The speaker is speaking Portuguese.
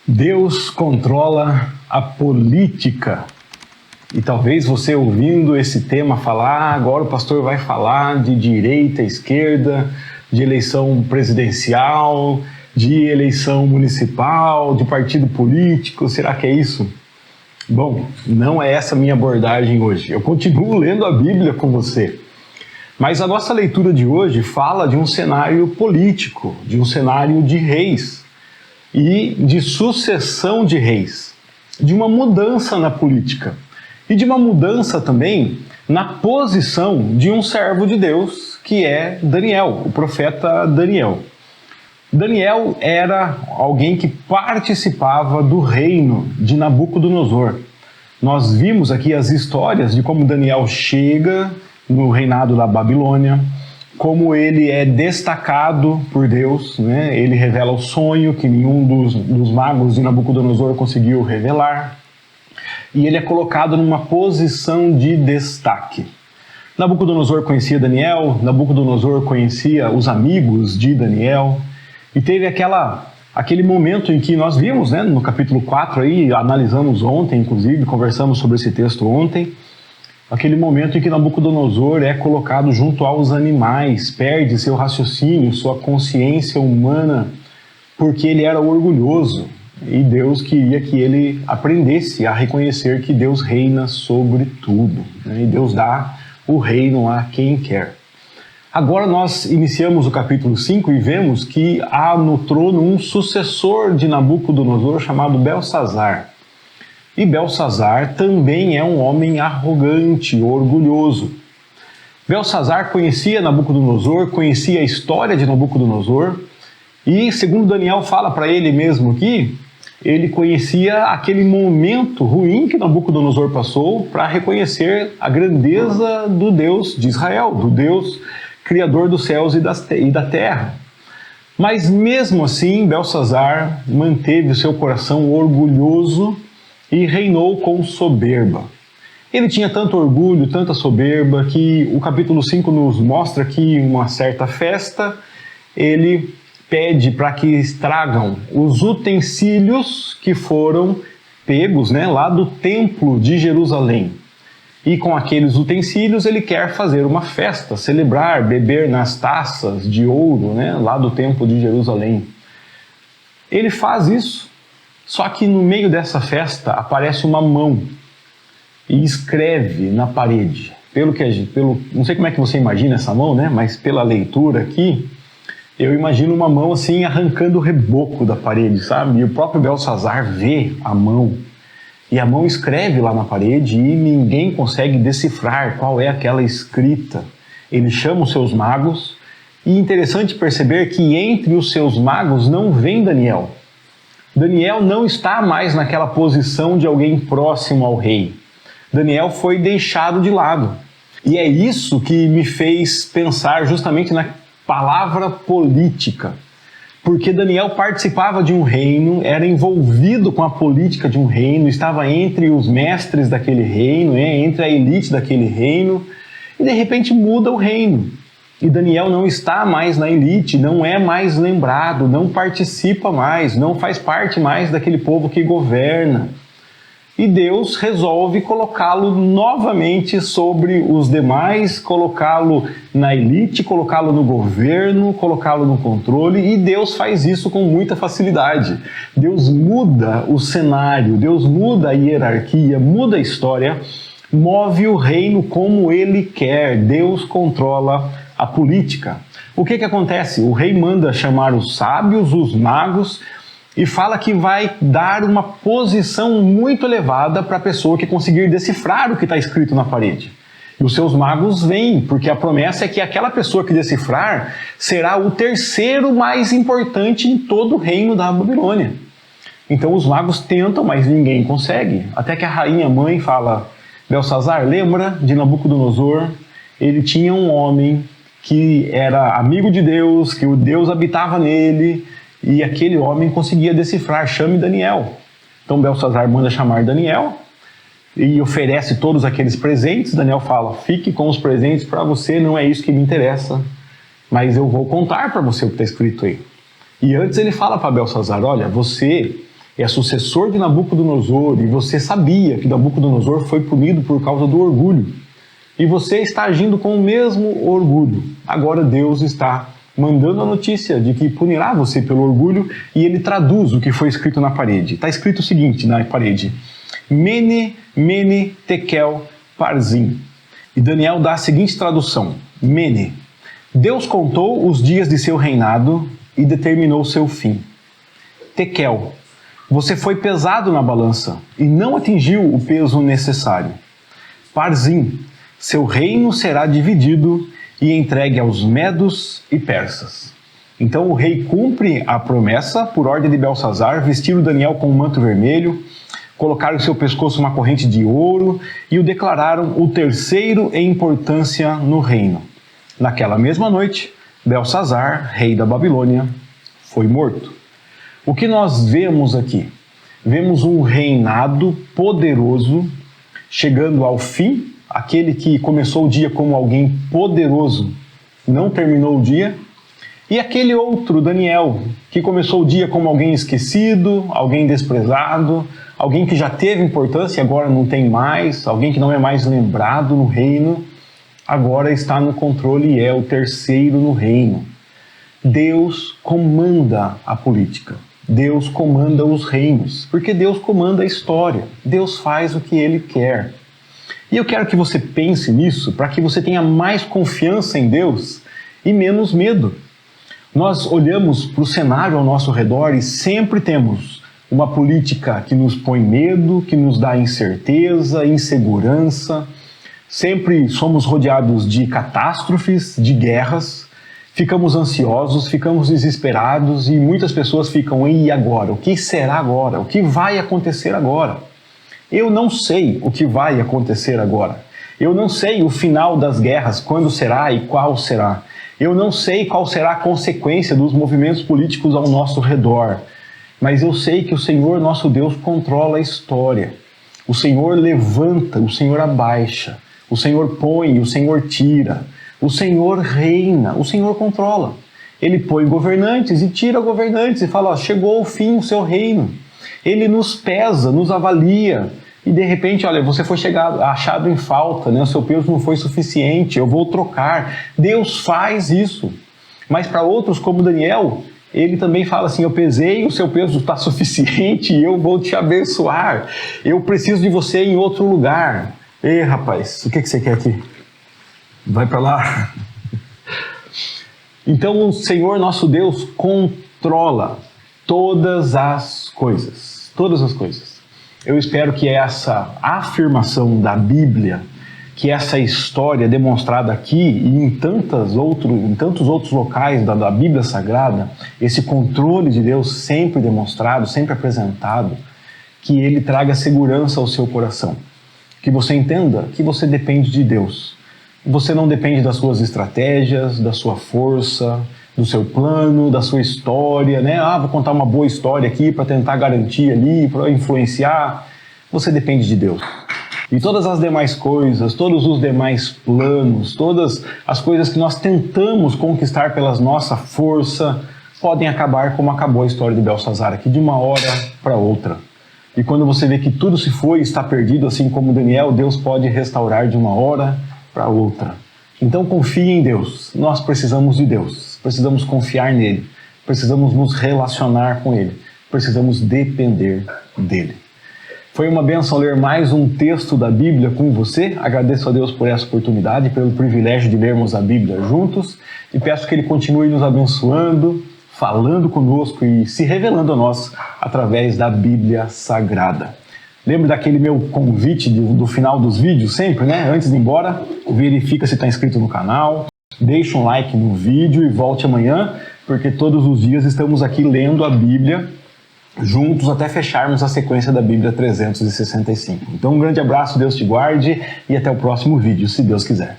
Deus controla a política. E talvez você ouvindo esse tema falar, agora o pastor vai falar de direita, esquerda, de eleição presidencial, de eleição municipal, de partido político, será que é isso? Bom, não é essa a minha abordagem hoje. Eu continuo lendo a Bíblia com você. Mas a nossa leitura de hoje fala de um cenário político, de um cenário de reis e de sucessão de reis, de uma mudança na política e de uma mudança também na posição de um servo de Deus, que é Daniel, o profeta Daniel. Daniel era alguém que participava do reino de Nabucodonosor. Nós vimos aqui as histórias de como Daniel chega no reinado da Babilônia, como ele é destacado por Deus, né? Ele revela o sonho que nenhum dos magos de Nabucodonosor conseguiu revelar, e ele é colocado numa posição de destaque. Nabucodonosor conhecia Daniel, Nabucodonosor conhecia os amigos de Daniel, e teve aquele momento em que nós vimos, né, no capítulo 4, aí, analisamos ontem, inclusive, conversamos sobre esse texto ontem, aquele momento em que Nabucodonosor é colocado junto aos animais, perde seu raciocínio, sua consciência humana, porque ele era orgulhoso e Deus queria que ele aprendesse a reconhecer que Deus reina sobre tudo, né? E Deus dá o reino a quem quer. Agora nós iniciamos o capítulo 5 e vemos que há no trono um sucessor de Nabucodonosor chamado Belsazar. E Belsazar também é um homem arrogante, orgulhoso. Belsazar conhecia Nabucodonosor, conhecia a história de Nabucodonosor, e segundo Daniel fala para ele mesmo aqui, ele conhecia aquele momento ruim que Nabucodonosor passou para reconhecer a grandeza do Deus de Israel, do Deus criador dos céus e da terra. Mas mesmo assim, Belsazar manteve o seu coração orgulhoso e reinou com soberba. Ele tinha tanto orgulho, tanta soberba, que o capítulo 5 nos mostra que em uma certa festa, ele pede para que estragam os utensílios que foram pegos, né, lá do templo de Jerusalém. E com aqueles utensílios ele quer fazer uma festa, celebrar, beber nas taças de ouro, né, lá do templo de Jerusalém. Ele faz isso. Só que no meio dessa festa aparece uma mão e escreve na parede. Não sei como é que você imagina essa mão, né? Mas pela leitura aqui, eu imagino uma mão assim arrancando o reboco da parede, sabe? E o próprio Belsazar vê a mão. E a mão escreve lá na parede e ninguém consegue decifrar qual é aquela escrita. Ele chama os seus magos e é interessante perceber que entre os seus magos não vem Daniel. Daniel não está mais naquela posição de alguém próximo ao rei. Daniel foi deixado de lado. E é isso que me fez pensar justamente na palavra política. Porque Daniel participava de um reino, era envolvido com a política de um reino, estava entre os mestres daquele reino, entre a elite daquele reino, e de repente muda o reino. E Daniel não está mais na elite, não é mais lembrado, não participa mais, não faz parte mais daquele povo que governa. E Deus resolve colocá-lo novamente sobre os demais, colocá-lo na elite, colocá-lo no governo, colocá-lo no controle, e Deus faz isso com muita facilidade. Deus muda o cenário, Deus muda a hierarquia, muda a história, move o reino como Ele quer. Deus controla a política. O que acontece? O rei manda chamar os sábios, os magos, e fala que vai dar uma posição muito elevada para a pessoa que conseguir decifrar o que está escrito na parede. E os seus magos vêm, porque a promessa é que aquela pessoa que decifrar será o terceiro mais importante em todo o reino da Babilônia. Então os magos tentam, mas ninguém consegue. Até que a rainha mãe fala: Belsazar, lembra de Nabucodonosor? Ele tinha um homem que era amigo de Deus, que o Deus habitava nele, e aquele homem conseguia decifrar, chame Daniel. Então Belsazar manda chamar Daniel e oferece todos aqueles presentes. Daniel fala: fique com os presentes para você, não é isso que me interessa, mas eu vou contar para você o que está escrito aí. E antes ele fala para Belsazar: olha, você é sucessor de Nabucodonosor, e você sabia que Nabucodonosor foi punido por causa do orgulho, e você está agindo com o mesmo orgulho. Agora Deus está mandando a notícia de que punirá você pelo orgulho, e ele traduz o que foi escrito na parede. Está escrito o seguinte na parede: Mene, Mene, Tekel, Parsim. E Daniel dá a seguinte tradução: Mene, Deus contou os dias de seu reinado e determinou seu fim. Tekel, você foi pesado na balança e não atingiu o peso necessário. Parsim, seu reino será dividido e entregue aos medos e persas. Então o rei cumpre a promessa por ordem de Belsazar, vestiram Daniel com um manto vermelho, colocaram em seu pescoço uma corrente de ouro e o declararam o terceiro em importância no reino. Naquela mesma noite, Belsazar, rei da Babilônia, foi morto. O que nós vemos aqui? Vemos um reinado poderoso chegando ao fim. Aquele que começou o dia como alguém poderoso não terminou o dia. E aquele outro, Daniel, que começou o dia como alguém esquecido, alguém desprezado, alguém que já teve importância e agora não tem mais, alguém que não é mais lembrado no reino, agora está no controle e é o terceiro no reino. Deus comanda a política. Deus comanda os reinos, porque Deus comanda a história. Deus faz o que Ele quer. E eu quero que você pense nisso para que você tenha mais confiança em Deus e menos medo. Nós olhamos para o cenário ao nosso redor e sempre temos uma política que nos põe medo, que nos dá incerteza, insegurança. Sempre somos rodeados de catástrofes, de guerras. Ficamos ansiosos, ficamos desesperados e muitas pessoas ficam: e agora? O que será agora? O que vai acontecer agora? Eu não sei o que vai acontecer agora. Eu não sei o final das guerras, quando será e qual será. Eu não sei qual será a consequência dos movimentos políticos ao nosso redor. Mas eu sei que o Senhor, nosso Deus, controla a história. O Senhor levanta, o Senhor abaixa. O Senhor põe, o Senhor tira. O Senhor reina, o Senhor controla. Ele põe governantes e tira governantes e fala: ó, chegou o fim o seu reino. Ele nos pesa, nos avalia. E de repente, olha, você foi achado em falta, né? O seu peso não foi suficiente, eu vou trocar. Deus faz isso. Mas para outros, como Daniel, ele também fala assim: eu pesei, o seu peso está suficiente e eu vou te abençoar. Eu preciso de você em outro lugar. Ei, rapaz, o que você quer aqui? Vai para lá. Então o Senhor nosso Deus controla todas as coisas. Todas as coisas. Eu espero que essa afirmação da Bíblia, que essa história demonstrada aqui e em tantos outros locais da Bíblia Sagrada, esse controle de Deus sempre demonstrado, sempre apresentado, que ele traga segurança ao seu coração. Que você entenda que você depende de Deus. Você não depende das suas estratégias, da sua força, do seu plano, da sua história, né? Vou contar uma boa história aqui para tentar garantir ali, para influenciar. Você depende de Deus. E todas as demais coisas, todos os demais planos, todas as coisas que nós tentamos conquistar pela nossa força, podem acabar como acabou a história de Belsazar aqui, de uma hora para outra. E quando você vê que tudo se foi e está perdido, assim como Daniel, Deus pode restaurar de uma hora para outra. Então confie em Deus. Nós precisamos de Deus. Precisamos confiar nele. Precisamos nos relacionar com ele. Precisamos depender dele. Foi uma bênção ler mais um texto da Bíblia com você. Agradeço a Deus por essa oportunidade, pelo privilégio de lermos a Bíblia juntos. E peço que ele continue nos abençoando, falando conosco e se revelando a nós através da Bíblia Sagrada. Lembra daquele meu convite do final dos vídeos sempre, né? Antes de ir embora, verifica se está inscrito no canal, deixa um like no vídeo e volte amanhã, porque todos os dias estamos aqui lendo a Bíblia juntos até fecharmos a sequência da Bíblia 365. Então um grande abraço, Deus te guarde e até o próximo vídeo, se Deus quiser.